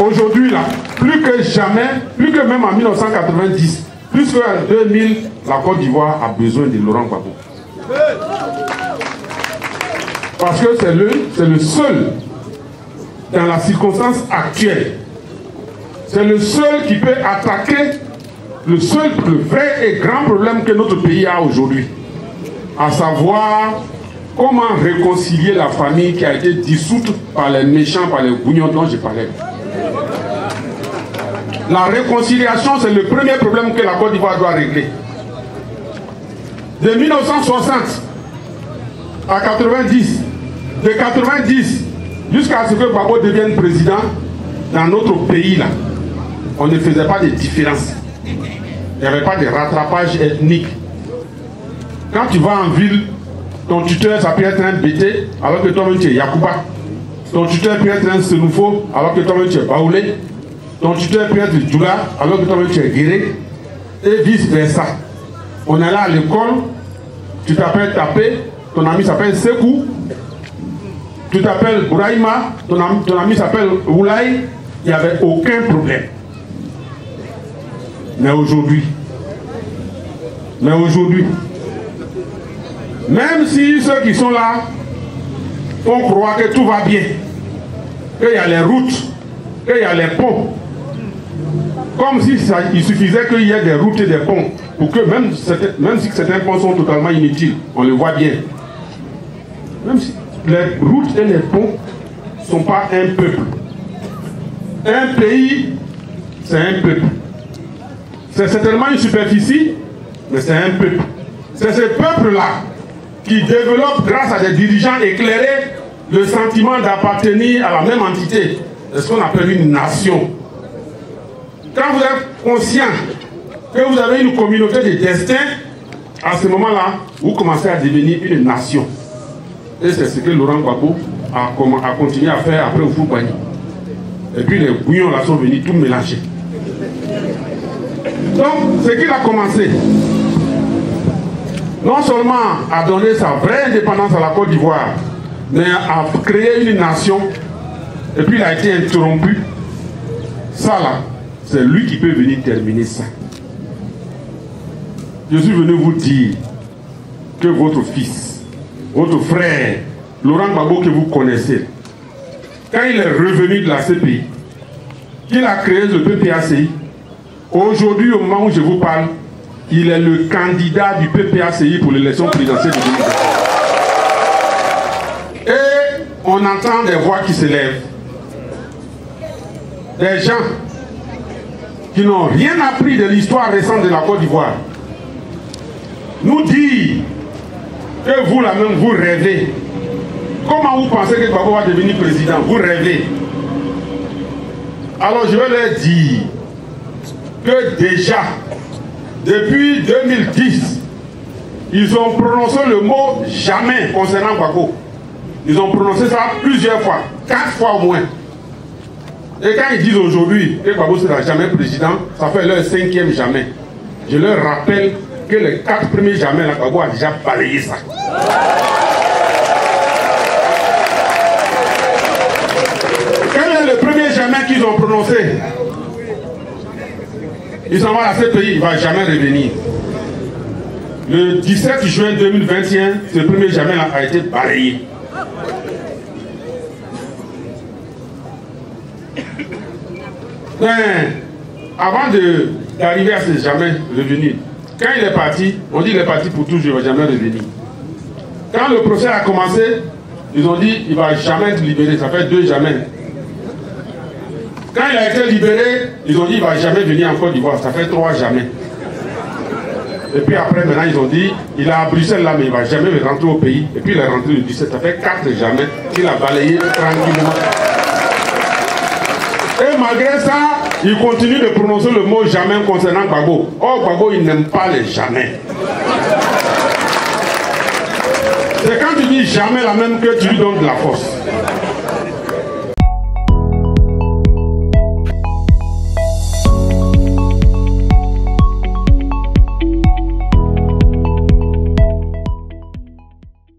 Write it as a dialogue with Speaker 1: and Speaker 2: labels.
Speaker 1: Aujourd'hui, là, plus que jamais, plus que même en 1990, plus qu'en 2000, la Côte d'Ivoire a besoin de Laurent Gbagbo. Parce que c'est le seul, dans la circonstance actuelle, c'est le seul qui peut attaquer le vrai et grand problème que notre pays a aujourd'hui. À savoir, comment réconcilier la famille qui a été dissoute par les méchants, par les bougnons dont je parlais. La réconciliation, c'est le premier problème que la Côte d'Ivoire doit régler. De 1960 à 90, de 90 jusqu'à ce que Gbagbo devienne président, dans notre pays, là, on ne faisait pas de différence. Il n'y avait pas de rattrapage ethnique. Quand tu vas en ville, ton tuteur, ça peut être un Bété, alors que toi-même tu es Yakuba. Ton tuteur peut être un Senoufo, alors que toi-même tu es Baoulé. Ton tuteur peut être Djoula, alors que toi-même tu es Guéré. Et vice versa. On est là à l'école, tu t'appelles Tapé, ton ami s'appelle Sekou. Tu t'appelles Bouraïma, ton ami s'appelle Oulaï. Il n'y avait aucun problème. Mais aujourd'hui, même si ceux qui sont là font croire que tout va bien, qu'il y a les routes, qu'il y a les ponts, comme si il suffisait qu'il y ait des routes et des ponts, pour que même si certains ponts sont totalement inutiles, on le voit bien. Même si les routes et les ponts ne sont pas un peuple. Un pays, c'est un peuple. C'est certainement une superficie, mais c'est un peuple. C'est ce peuple-là qui développe, grâce à des dirigeants éclairés, le sentiment d'appartenir à la même entité. C'est ce qu'on appelle une nation. Quand vous êtes conscient que vous avez une communauté de destin, à ce moment-là, vous commencez à devenir une nation. Et c'est ce que Laurent Gbagbo a continué à faire après Houphouët-Boigny. Et puis les bouillons là sont venus tout mélanger. Donc, ce qu'il a commencé, non seulement à donner sa vraie indépendance à la Côte d'Ivoire, mais à créer une nation, et puis il a été interrompu. Ça là, c'est lui qui peut venir terminer ça. Je suis venu vous dire que votre fils, votre frère, Laurent Gbagbo que vous connaissez, quand il est revenu de la CPI, qu'il a créé le PPACI, aujourd'hui, au moment où je vous parle, il est le candidat du PPACI pour l'élection présidentielle de 2020. Et on entend des voix qui s'élèvent. Des gens qui n'ont rien appris de l'histoire récente de la Côte d'Ivoire nous disent que vous, là même, vous rêvez. Comment vous pensez que Gbagbo va devenir président? Vous rêvez. Alors je vais leur dire que déjà, depuis 2010, ils ont prononcé le mot « jamais » concernant Gbagbo. Ils ont prononcé ça plusieurs fois, 4 fois au moins. Et quand ils disent aujourd'hui que Gbagbo sera jamais président, ça fait leur 5e jamais. Je leur rappelle que les 4 premiers jamais, Gbagbo a déjà balayé ça. Quel est le premier jamais qu'ils ont prononcé? Ils s'en vont à la CPI, il ne va jamais revenir. Le 17 juin 2021, ce premier jamais là a été balayé. Mais avant d'arriver à ce jamais revenu, quand il est parti, on dit qu'il est parti pour toujours, il ne va jamais revenir. Quand le procès a commencé, ils ont dit qu'il ne va jamais être libéré, ça fait 2 jamais. Quand il a été libéré, ils ont dit qu'il ne va jamais venir en Côte d'Ivoire, ça fait 3 jamais. Et puis après, maintenant, ils ont dit, il est à Bruxelles là, mais il ne va jamais rentrer au pays. Et puis il est rentré le 17, ça fait 4 jamais qu'il a balayé tranquillement. Et malgré ça, il continue de prononcer le mot jamais concernant Gbagbo. Oh, Gbagbo, il n'aime pas les jamais. C'est quand tu dis jamais la même que tu lui donnes de la force.